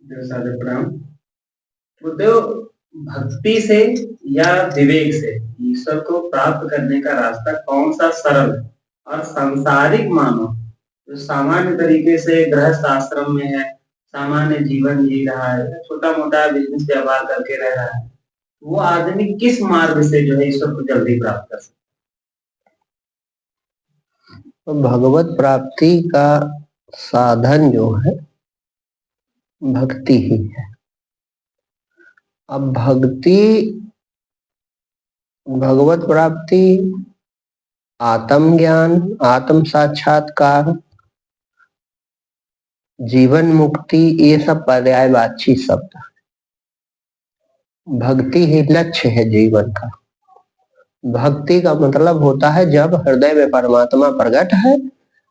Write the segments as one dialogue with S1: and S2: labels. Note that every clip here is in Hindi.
S1: देव सादर प्रणाम। बुद्धदेव, भक्ति से या विवेक से ईश्वर को प्राप्त करने का रास्ता कौन सा सरल है? और सांसारिक मानव जो सामान्य तरीके से गृहस्थ आश्रम में है, सामान्य जीवन जी रहा है, छोटा मोटा बिजनेस व्यापार करके रह रहा है, वो आदमी किस मार्ग से जो है ईश्वर को जल्दी प्राप्त कर सकता
S2: तो भगवत प्राप्ति का साधन जो है भक्ति ही है। अब भगवत प्राप्ति, आत्म ज्ञान, आत्म साक्षात्कार, जीवन मुक्ति, ये सब पर्यायवाची शब्द। भक्ति ही लक्ष्य है जीवन का। भक्ति का मतलब होता है जब हृदय में परमात्मा प्रकट है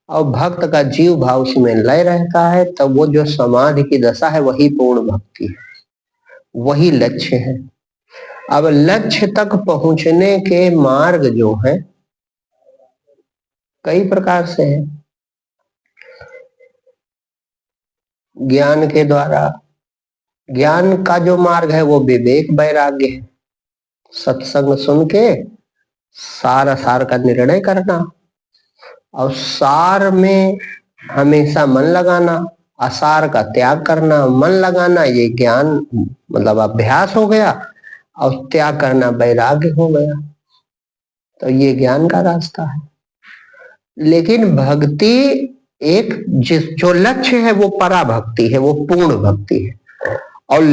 S2: और भक्त का जीव भाव उसमें लय रहता है, तब वो जो समाधि की दशा है वही पूर्ण भक्ति है, वही लक्ष्य है। अब लक्ष्य तक पहुंचने के मार्ग जो है कई प्रकार से है। ज्ञान के द्वारा, ज्ञान का जो मार्ग है वो विवेक वैराग्य है। सत्संग सुन के सार का निर्णय करना और सार में हमेशा मन लगाना, असार का त्याग करना, मन लगाना ये ज्ञान मतलब अभ्यास हो गया और त्याग करना वैराग्य हो गया। तो ये ज्ञान का रास्ता है। लेकिन भक्ति एक जो लक्ष्य है वो पराभक्ति है, वो पूर्ण भक्ति है। और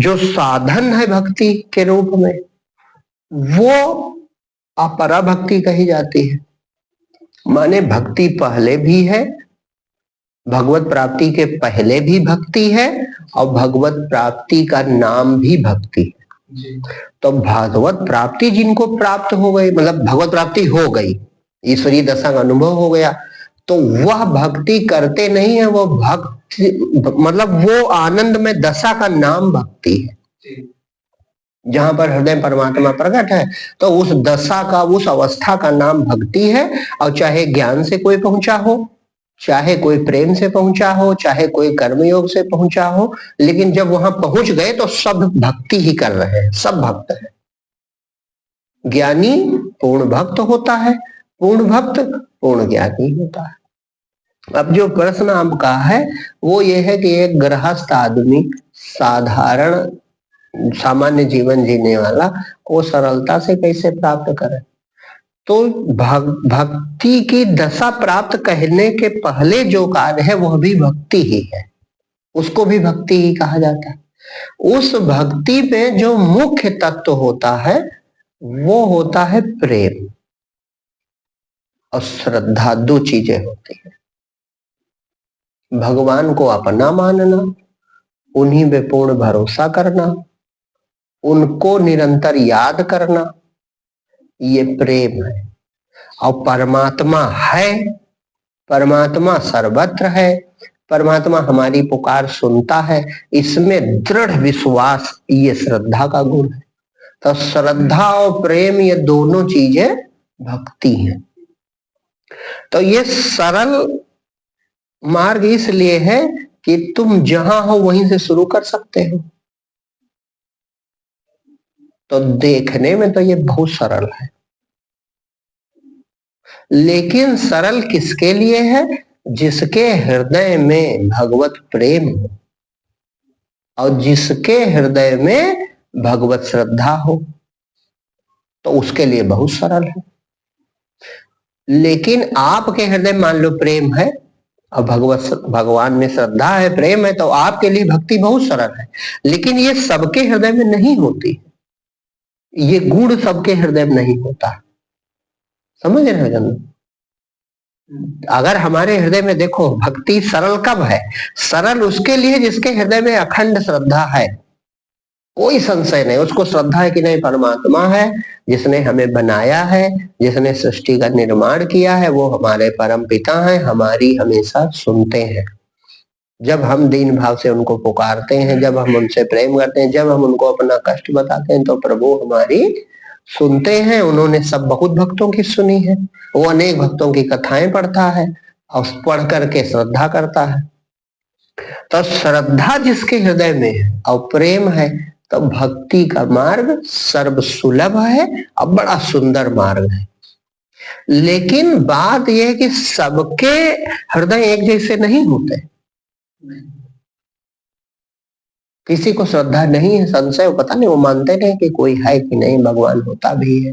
S2: जो साधन है भक्ति के रूप में वो अपरा भक्ति कही जाती है। माने भक्ति पहले भी है, भगवत प्राप्ति के पहले भी भक्ति है और भगवत प्राप्ति का नाम भी भक्ति है। तो भगवत प्राप्ति जिनको प्राप्त हो गई, मतलब भगवत प्राप्ति हो गई, ईश्वरीय दशा का अनुभव हो गया, तो वह भक्ति करते नहीं है, वो भक्ति मतलब वो आनंद में दशा का नाम भक्ति है। जहां पर हृदय परमात्मा प्रकट है तो उस दशा का, उस अवस्था का नाम भक्ति है। और चाहे ज्ञान से कोई पहुंचा हो, चाहे कोई प्रेम से पहुंचा हो, चाहे कोई कर्मयोग से पहुंचा हो, लेकिन जब वहां पहुंच गए तो सब भक्ति ही कर रहे हैं, सब भक्त है। ज्ञानी पूर्ण भक्त होता है, पूर्ण भक्त पूर्ण ज्ञानी होता है। अब जो प्रश्न आपका है वो ये है कि एक गृहस्थ आदमी, साधारण सामान्य जीवन जीने वाला, वो सरलता से कैसे प्राप्त करे? तो भक्ति की दशा प्राप्त करने के पहले जो कार्य है वह भी भक्ति ही है, उसको भी भक्ति ही कहा जाता है। उस भक्ति में जो मुख्य तत्व होता है वो होता है प्रेम और श्रद्धा। दो चीजें होती है। भगवान को अपना मानना, उन्हीं पे पूर्ण भरोसा करना, उनको निरंतर याद करना, ये प्रेम है। और परमात्मा है, परमात्मा सर्वत्र है, परमात्मा हमारी पुकार सुनता है, इसमें दृढ़ विश्वास, ये श्रद्धा का गुण है। तो श्रद्धा और प्रेम ये दोनों चीजें भक्ति हैं। तो ये सरल मार्ग इसलिए है कि तुम जहां हो वहीं से शुरू कर सकते हो। तो देखने में तो ये बहुत सरल है, लेकिन सरल किसके लिए है? जिसके हृदय में भगवत प्रेम हो और जिसके हृदय में भगवत श्रद्धा हो, तो उसके लिए बहुत सरल है। लेकिन आपके हृदय मान लो प्रेम है और भगवान में श्रद्धा है, प्रेम है, तो आपके लिए भक्ति बहुत सरल है। लेकिन ये सबके हृदय में नहीं होती, ये गुण सबके हृदय में नहीं होता। समझ रहे हो? अगर हमारे हृदय में देखो, भक्ति सरल कब है? सरल उसके लिए जिसके हृदय में अखंड श्रद्धा है, कोई संशय नहीं, उसको श्रद्धा है कि नहीं परमात्मा है जिसने हमें बनाया है, जिसने सृष्टि का निर्माण किया है, वो हमारे परम पिता हैं, हमारी हमेशा सुनते हैं। जब हम दीन भाव से उनको पुकारते हैं, जब हम उनसे प्रेम करते हैं, जब हम उनको अपना कष्ट बताते हैं, तो प्रभु हमारी सुनते हैं। उन्होंने सब बहुत भक्तों की सुनी है, वो अनेक भक्तों की कथाएं पढ़ता है और पढ़ करके श्रद्धा करता है। तो श्रद्धा जिसके हृदय में है और प्रेम है, तो भक्ति का मार्ग सर्व सुलभ है और बड़ा सुंदर मार्ग है। लेकिन बात यह है कि सबके हृदय एक जैसे नहीं होते। किसी को श्रद्धा नहीं है, संशय, पता नहीं, वो मानते नहीं कि कोई है कि नहीं, भगवान होता भी है,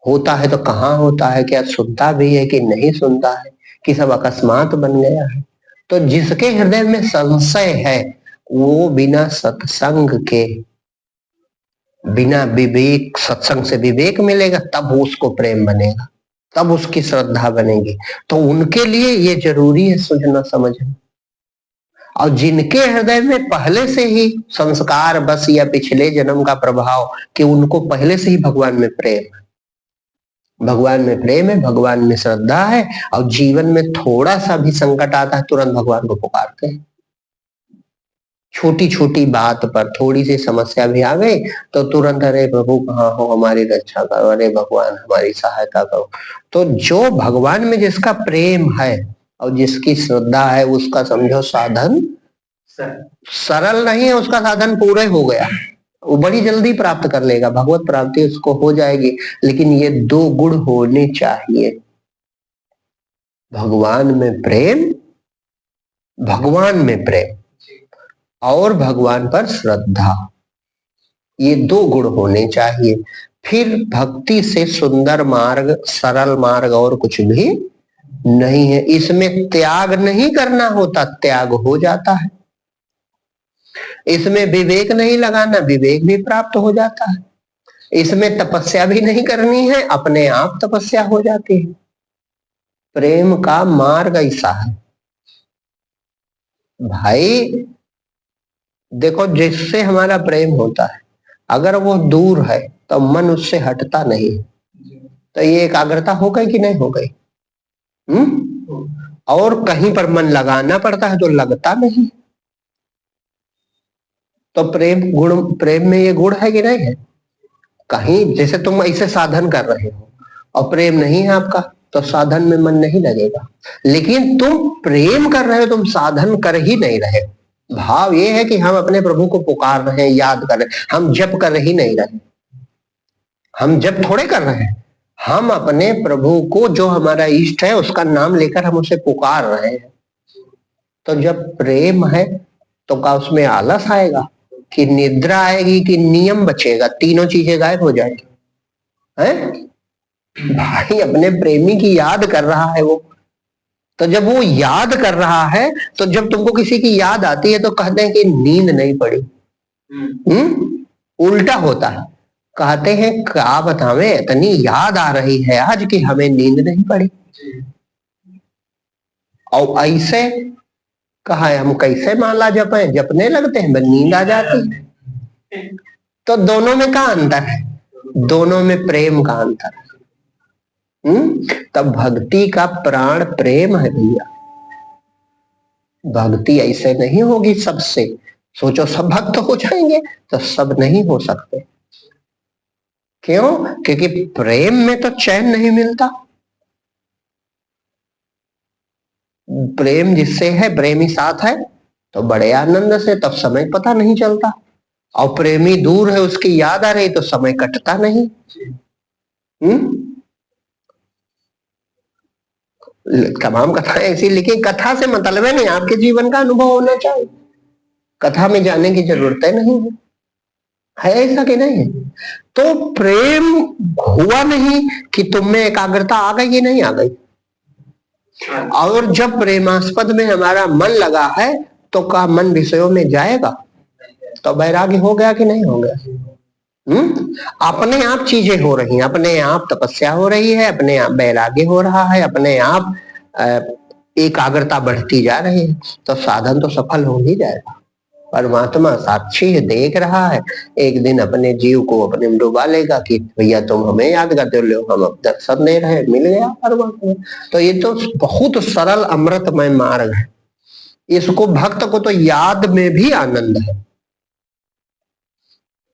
S2: होता है तो कहाँ होता है, क्या सुनता भी है कि नहीं सुनता है, कि सब अकस्मात बन गया है। तो जिसके हृदय में संशय है, वो बिना सत्संग के, बिना विवेक, सत्संग से विवेक मिलेगा तब उसको प्रेम बनेगा, तब उसकी श्रद्धा बनेगी। तो उनके लिए ये जरूरी है सोचना समझना। और जिनके हृदय में पहले से ही संस्कार बस या पिछले जन्म का प्रभाव, कि उनको पहले से ही भगवान में प्रेम है, भगवान में प्रेम है, भगवान में श्रद्धा है, और जीवन में थोड़ा सा भी संकट आता है तुरंत भगवान को पुकारते हैं। छोटी छोटी बात पर थोड़ी सी समस्या भी आ गई तो तुरंत, अरे प्रभु कहाँ हो, हमारी रक्षा करो, अरे भगवान हमारी सहायता करो। तो जो भगवान में जिसका प्रेम है और जिसकी श्रद्धा है, उसका समझो साधन सरल नहीं है, उसका साधन पूरे हो गया, वो बड़ी जल्दी प्राप्त कर लेगा, भगवत प्राप्ति उसको हो जाएगी। लेकिन ये दो गुण होने चाहिए, भगवान में प्रेम, भगवान में प्रेम और भगवान पर श्रद्धा, ये दो गुण होने चाहिए। फिर भक्ति से सुंदर मार्ग, सरल मार्ग और कुछ भी नहीं है। इसमें त्याग नहीं करना होता, त्याग हो जाता है। इसमें विवेक नहीं लगाना, विवेक भी प्राप्त हो जाता है। इसमें तपस्या भी नहीं करनी है, अपने आप तपस्या हो जाती है। प्रेम का मार्ग ऐसा है भाई। देखो, जिससे हमारा प्रेम होता है, अगर वो दूर है तो मन उससे हटता नहीं, तो ये एकाग्रता हो गई कि नहीं हो गई? और कहीं पर मन लगाना पड़ता है तो लगता नहीं। तो प्रेम गुण, प्रेम में ये गुण है कि नहीं है? कहीं जैसे तुम ऐसे साधन कर रहे हो और प्रेम नहीं है आपका, तो साधन में मन नहीं लगेगा। लेकिन तुम प्रेम कर रहे हो, तुम साधन कर ही नहीं रहे। भाव ये है कि हम अपने प्रभु को पुकार रहे हैं, याद कर रहे हैं, हम जप कर ही नहीं रहे। हम जप थोड़े कर रहे हैं, हम अपने प्रभु को, जो हमारा इष्ट है, उसका नाम लेकर हम उसे पुकार रहे हैं। तो जब प्रेम है तो क्या उसमें आलस आएगा, कि निद्रा आएगी, कि नियम बचेगा? तीनों चीजें गायब हो जाएगी। है भाई, अपने प्रेमी की याद कर रहा है वो, तो जब वो याद कर रहा है, तो जब तुमको किसी की याद आती है तो कहते हैं कि नींद नहीं पड़ी। उल्टा होता है, कहते हैं क्या बतावे, इतनी याद आ रही है आज कि हमें नींद नहीं पड़ी। और ऐसे कहा है, हम कैसे माला जपे, जपने लगते हैं, नींद आ जाती है। तो दोनों में क्या अंतर है? दोनों में प्रेम का अंतर है। तब भक्ति का प्राण प्रेम है भैया। भक्ति ऐसे नहीं होगी सबसे, सोचो सब भक्त हो जाएंगे, तो सब नहीं हो सकते। क्यों? क्योंकि प्रेम में तो चैन नहीं मिलता। प्रेम जिससे है, प्रेमी साथ है तो बड़े आनंद से, तब समय पता नहीं चलता। और प्रेमी दूर है, उसकी याद आ रही तो समय कटता नहीं। तमाम कथाएं ऐसी लिखी, कथा से मतलब है नहीं, आपके जीवन का अनुभव होना चाहिए, कथा में जाने की जरूरत नहीं है ऐसा कि नहीं है? तो प्रेम हुआ नहीं कि तुम में एकाग्रता आ गई कि नहीं आ गई? और जब प्रेमास्पद में हमारा मन लगा है तो का मन विषयों में जाएगा, तो वैराग्य हो गया कि नहीं हो गया? अपने आप चीजें हो रही हैं, अपने आप तपस्या हो रही है, अपने आप वैराग्य हो रहा है, अपने आप एकाग्रता बढ़ती जा रही है, तो साधन तो सफल हो ही जाएगा। परमात्मा साक्षी है, देख रहा है, एक दिन अपने जीव को अपने में डुबा लेगा कि भैया तुम हमें याद करते हो, हम अब दर्शन दे रहे, मिल गया परमात्मा। तो ये तो बहुत सरल अमृतमय मार्ग है, इसको भक्त को तो याद में भी आनंद है।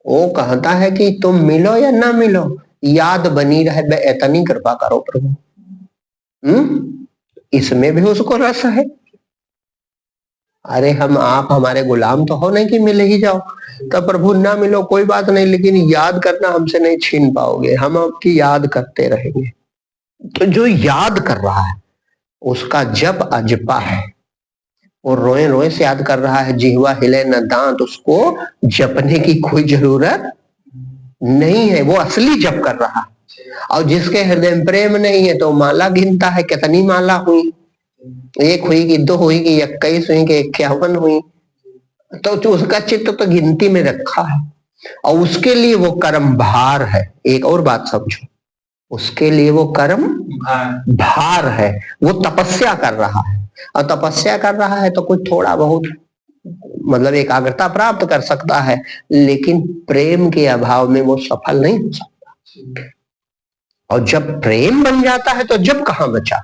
S2: वो कहता है कि तुम मिलो या ना मिलो, याद बनी रहे, इतनी कृपा करो प्रभु। इसमें भी उसको रस है। अरे हम आप हमारे गुलाम तो हो नहीं कि मिले ही जाओ। तो प्रभु ना मिलो कोई बात नहीं, लेकिन याद करना हमसे नहीं छीन पाओगे, हम आपकी याद करते रहेंगे। तो जो याद कर रहा है उसका जप अजपा है, वो रोए रोए से याद कर रहा है, जिह्वा हिले न दांत, उसको जपने की कोई जरूरत नहीं है, वो असली जप कर रहा है। और जिसके हृदय में प्रेम नहीं है तो माला गिनता है, कितनी माला हुई, 1 हुई कि 2 हुई कि 21 हुई कि 51 हुई, तो उसका चित्त तो गिनती में रखा है। और उसके लिए वो कर्म भार है। एक और बात समझो, उसके लिए वो कर्म भार है, वो तपस्या कर रहा है। और तपस्या कर रहा है तो कुछ थोड़ा बहुत मतलब एकाग्रता प्राप्त कर सकता है, लेकिन प्रेम के अभाव में वो सफल नहीं हो सकता। और जब प्रेम बन जाता है तो जब कहां बचा,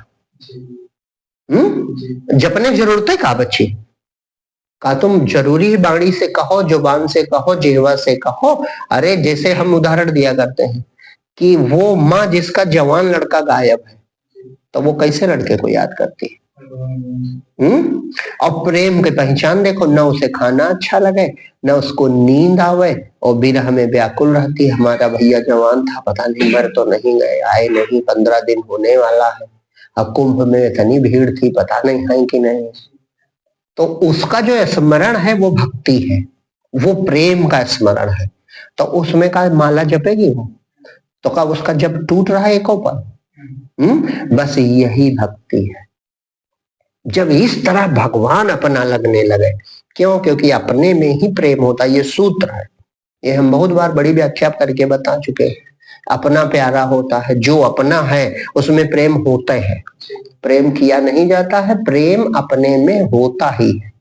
S2: जपने जरूरतें कहां बची। का तुम जरूरी बाणी से कहो, जुबान से कहो, जिह्वा से कहो। अरे जैसे हम उदाहरण दिया करते हैं कि वो माँ जिसका जवान लड़का गायब है तो वो कैसे लड़के को याद करती है। और प्रेम की पहचान देखो, न उसे खाना अच्छा लगे, न उसको नींद आवे, और विरह में व्याकुल रहती। हमारा भैया जवान था, पता नहीं मर तो नहीं गए, आए नहीं, 15 दिन होने वाला है, अब कुंभ में इतनी भीड़ थी, पता नहीं है कि नहीं। तो उसका जो स्मरण है वो भक्ति है, वो प्रेम का स्मरण है। तो उसमें का माला जपेगी वो, तो का उसका जब टूट रहा है एको पर। बस यही भक्ति है। जब इस तरह भगवान अपना लगने लगे, क्यों? क्योंकि अपने में ही प्रेम होता है। ये सूत्र है, ये हम बहुत बार बड़ी व्याख्या करके बता चुके हैं। अपना प्यारा होता है, जो अपना है उसमें प्रेम होता है, प्रेम किया नहीं जाता है, प्रेम अपने में होता ही है।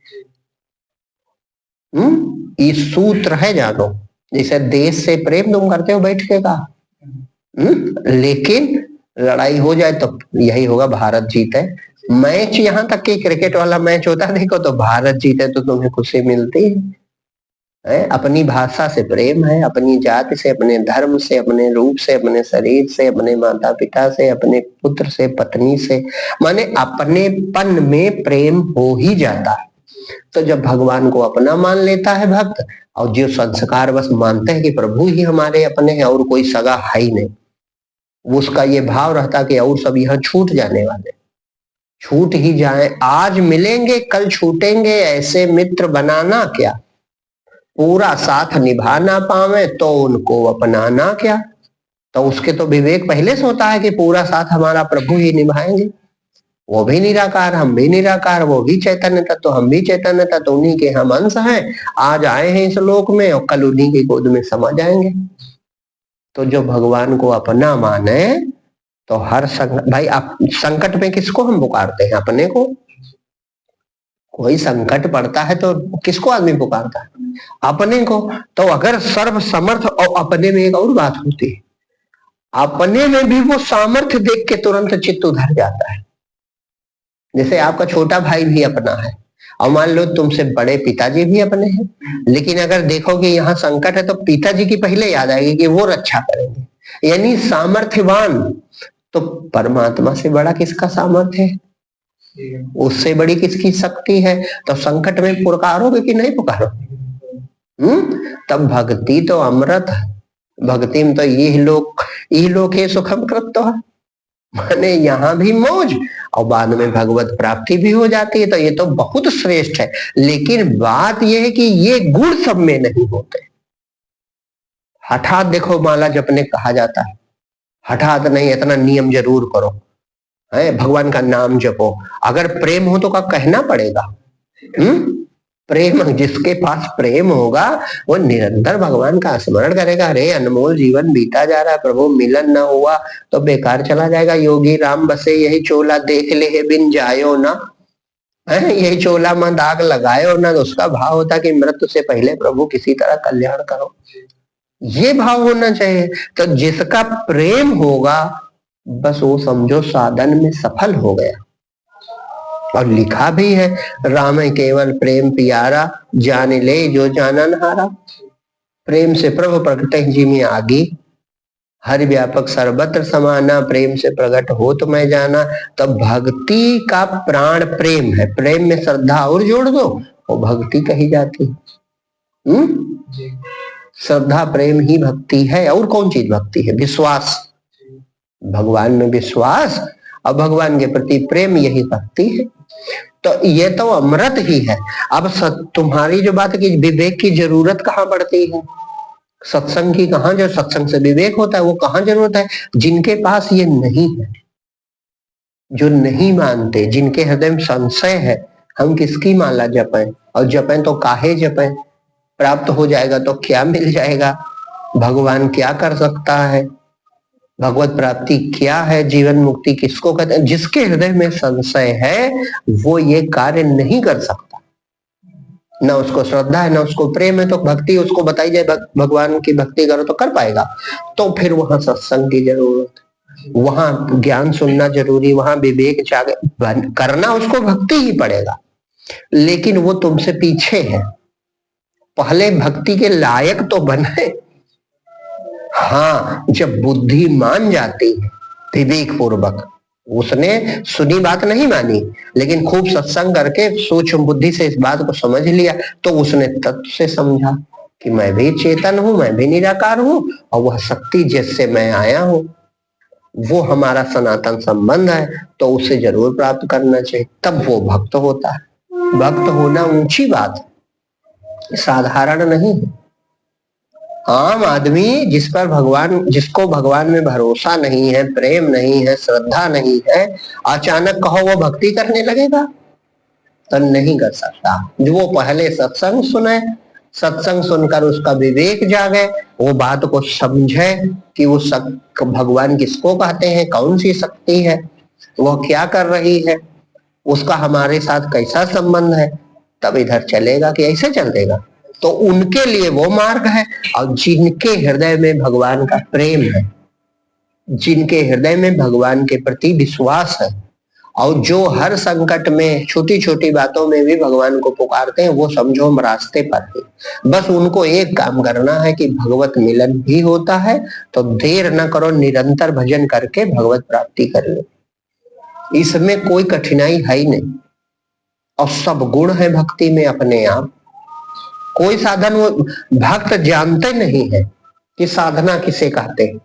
S2: ये सूत्र है, जानो। जैसे देश से प्रेम तुम करते हो बैठ के का, लेकिन लड़ाई हो जाए तो यही होगा, भारत जीते। मैच यहाँ तक कि क्रिकेट वाला मैच होता है देखो, तो भारत जीते तो तुम्हें खुशी मिलती है। अपनी भाषा से प्रेम है, अपनी जाति से, अपने धर्म से, अपने रूप से, अपने शरीर से, अपने माता पिता से, अपने पुत्र से, पत्नी से, माने अपनेपन में प्रेम हो ही जाता है। तो जब भगवान को अपना मान लेता है भक्त, और जो संस्कार बस मानते हैं कि प्रभु ही हमारे अपने हैं और कोई सगा है ही नहीं, उसका ये भाव रहता कि और सब यहाँ छूट जाने वाले, छूट ही जाए, आज मिलेंगे कल छूटेंगे, ऐसे मित्र बनाना क्या, पूरा साथ निभा ना पावे तो उनको अपनाना क्या। तो उसके तो विवेक पहले से होता है कि पूरा साथ हमारा प्रभु ही निभाएंगे। वो भी निराकार, हम भी निराकार, वो भी चैतन्य तत्व, हम भी चैतन्य तत्व, उन्हीं के हम अंश हैं, आज आए हैं इस लोक में और कल उन्हीं की गोद में समा जाएंगे। तो जो भगवान को अपना माने तो हर संकट, भाई आप संकट में किसको हम पुकारते हैं? अपने को। कोई संकट पड़ता है तो किसको आदमी पुकारता है? अपने को। तो अगर सर्व समर्थ, और अपने में एक और बात होती है, अपने में भी वो सामर्थ्य देख के तुरंत चित्त उधर जाता है। जैसे आपका छोटा भाई भी अपना है, और मान लो तुमसे बड़े पिताजी भी अपने हैं, लेकिन अगर देखो कि यहाँ संकट है तो पिताजी की पहले याद आएगी कि वो रक्षा करेंगे। यानी सामर्थ्यवान, तो परमात्मा से बड़ा किसका सामर्थ्य है? उससे बड़ी किसकी शक्ति है? तो संकट में पुकारोगे कि नहीं पुकारोगे? तब भक्ति तो अमृत है। भक्ति में तो ये लोग है सुखम कृत तो है, माने यहाँ भी मौज और बाद में भगवत प्राप्ति भी हो जाती है। तो ये तो बहुत श्रेष्ठ है, लेकिन बात यह है कि ये गुण सब में नहीं होते। हठात देखो माला जपने कहा जाता है, हठात नहीं, इतना नियम जरूर करो, है भगवान का नाम जपो। अगर प्रेम हो तो का कहना पड़ेगा। प्रेम, जिसके पास प्रेम होगा वो निरंतर भगवान का स्मरण करेगा। अरे अनमोल जीवन बीता जा रहा है, प्रभु मिलन ना हुआ तो बेकार चला जाएगा। योगी राम बसे यही चोला, देख ले है बिन जायो ना, है यही चोला में दाग लगायो ना। तो उसका भाव होता कि मृत्यु से पहले प्रभु किसी तरह कल्याण करो, ये भाव होना चाहिए। तो जिसका प्रेम होगा बस वो समझो साधन में सफल हो गया। और लिखा भी है, राम केवल प्रेम प्यारा, जान ले जो जानन हारा। प्रेम से प्रभु प्रकटे जी में आगे, हरि व्यापक सर्वत्र समाना, प्रेम से प्रकट हो तो मैं जाना। तो भक्ति का प्राण प्रेम है, प्रेम में श्रद्धा और जोड़ दो वो भक्ति कही जाती है। श्रद्धा प्रेम ही भक्ति है। और कौन चीज भक्ति है? विश्वास, भगवान में विश्वास और भगवान के प्रति प्रेम, यही भक्ति है। तो ये तो अमृत ही है। अब तुम्हारी जो बात है कि विवेक की जरूरत कहाँ पड़ती है, सत्संग की कहाँ, जो सत्संग से विवेक होता है वो कहाँ जरूरत है? जिनके पास ये नहीं है, जो नहीं मानते, जिनके हृदय में संशय है, हम किसकी माला जपें, और जपें तो काहे जपें, प्राप्त हो जाएगा तो क्या मिल जाएगा, भगवान क्या कर सकता है, भगवत प्राप्ति क्या है, जीवन मुक्ति किसको कहते हैं? जिसके हृदय में संशय है वो ये कार्य नहीं कर सकता। ना उसको श्रद्धा है, ना उसको प्रेम है। तो भक्ति उसको बताई जाए भगवान की भक्ति करो तो कर पाएगा। तो फिर वहां सत्संग की जरूरत, वहां ज्ञान सुनना जरूरी, वहां विवेक जागे करना, उसको भक्ति ही पड़ेगा। लेकिन वो तुमसे पीछे है, पहले भक्ति के लायक तो बने। हाँ, जब बुद्धि मान जाती है विवेक पूर्वक, उसने सुनी बात नहीं मानी लेकिन खूब सत्संग करके सूक्ष्म बुद्धि से इस बात को समझ लिया, तो उसने तत्व से समझा कि मैं भी चेतन हूं, मैं भी निराकार हूं, और वह शक्ति जिससे मैं आया हूं वो हमारा सनातन संबंध है, तो उसे जरूर प्राप्त करना चाहिए। तब वो भक्त होता है। भक्त होना ऊंची बात है, साधारण नहीं है। आम आदमी जिस पर भगवान, जिसको भगवान में भरोसा नहीं है, प्रेम नहीं है, श्रद्धा नहीं है, अचानक कहो वो भक्ति करने लगेगा तो नहीं कर सकता। जो वो पहले सत्संग सुने, सत्संग सुनकर उसका विवेक जागे, वो बात को समझे कि वो भगवान किसको कहते हैं, कौन सी शक्ति है, वो क्या कर रही है, उसका हमारे साथ कैसा संबंध है, तब इधर चलेगा कि ऐसे चलेगा। तो उनके लिए वो मार्ग है। और जिनके हृदय में भगवान का प्रेम है, जिनके हृदय में भगवान के प्रति विश्वास है, और जो हर संकट में छोटी छोटी बातों में भी भगवान को पुकारते हैं, वो समझो हम रास्ते पर हैं। बस उनको एक काम करना है कि भगवत मिलन भी होता है तो देर न करो, निरंतर भजन करके भगवत प्राप्ति कर लो। इसमें कोई कठिनाई है ही नहीं, और सब गुण है भक्ति में अपने आप। कोई साधन वो भक्त जानते नहीं है कि साधना किसे कहते हैं,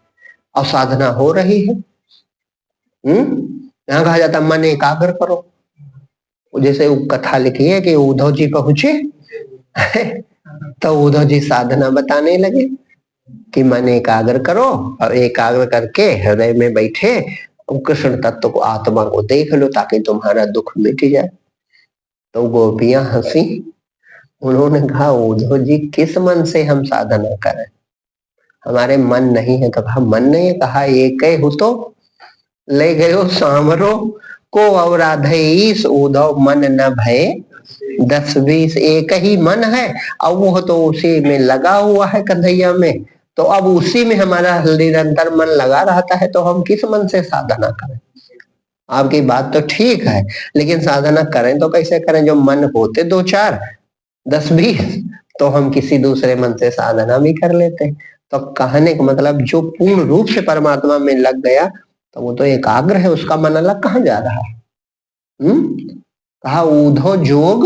S2: और साधना हो रही है। यहाँ कहा जाता मन एकाग्र करो। जैसे वो कथा लिखी है कि उद्धव जी पहुंचे तो उद्धव जी साधना बताने लगे कि मन एकाग्र करो, और एकाग्र करके हृदय में बैठे कृष्ण तत्व को, आत्मा को देख लो ताकि तुम्हारा दुख मिट जाए। तो गोपियां हंसी, उन्होंने कहा उद्धव जी किस मन से हम साधना करें, हमारे मन नहीं है। तो कहा मन नहीं है, कहा एक हो तो ले गयो सांवरो को और आधेश, उद्धव मन न भय 10-20। एक ही मन है और वो तो उसी में लगा हुआ है कन्हैया में, तो अब उसी में हमारा निरंतर मन लगा रहता है, तो हम किस मन से साधना करें। आपकी बात तो ठीक है, लेकिन साधना करें तो कैसे करें? जो मन होते 2-4 10-20 तो हम किसी दूसरे मन से साधना भी कर लेते। तो कहने का मतलब जो पूर्ण रूप से परमात्मा में लग गया तो वो तो एकाग्र है, उसका मन अलग कहाँ जा रहा है। कहा उधो जोग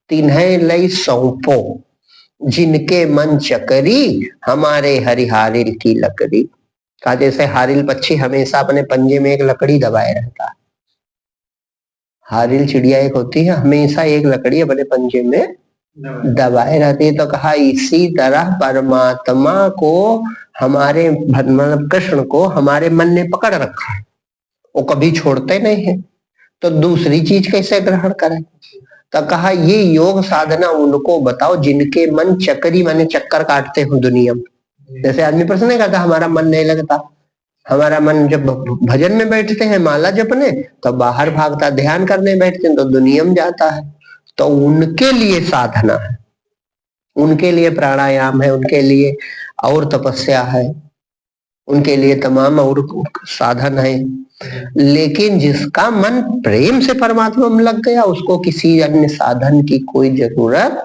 S2: तिन्हे लई सौंपो, जिनके मन चकरी हमारे हरिहारिल की लकड़ी। कहा जैसे हारिल पक्षी हमेशा अपने पंजे में एक लकड़ी दबाए रहता है, हारिल चिड़िया एक होती है हमेशा एक लकड़ी अपने पंजे में दबाए रहती है। तो कहा इसी तरह परमात्मा को, हमारे मतलब कृष्ण को हमारे मन ने पकड़ रखा है, वो कभी छोड़ते नहीं है, तो दूसरी चीज कैसे ग्रहण करें। तो कहा ये योग साधना उनको बताओ जिनके मन चक्री, माने चक्कर काटते हो दुनिया में। जैसे आदमी प्रश्न करता हमारा मन नहीं लगता, हमारा मन जब भजन में बैठते हैं माला जपने तो बाहर भागता, ध्यान करने बैठते हैं तो दुनिया में जाता है। तो उनके लिए साधना है, उनके लिए प्राणायाम है, उनके लिए और तपस्या है, उनके लिए तमाम और साधन है। लेकिन जिसका मन प्रेम से परमात्मा में लग गया उसको किसी अन्य साधन की कोई जरूरत,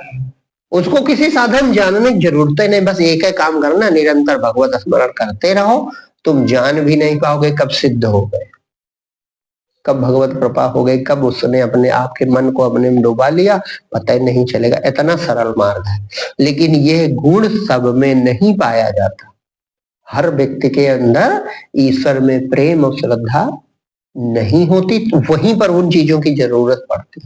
S2: उसको किसी साधन जानने की जरूरत नहीं। बस एक ही काम करना, निरंतर भगवत स्मरण करते रहो, तुम जान भी नहीं पाओगे कब सिद्ध हो गए, कब भगवत कृपा हो गई, कब उसने अपने आप के मन को अपने में डुबा लिया, पता ही नहीं चलेगा। इतना सरल मार्ग है, लेकिन यह गुण सब में नहीं पाया जाता। हर व्यक्ति के अंदर ईश्वर में प्रेम और श्रद्धा नहीं होती, तो वहीं पर उन चीजों की जरूरत पड़ती।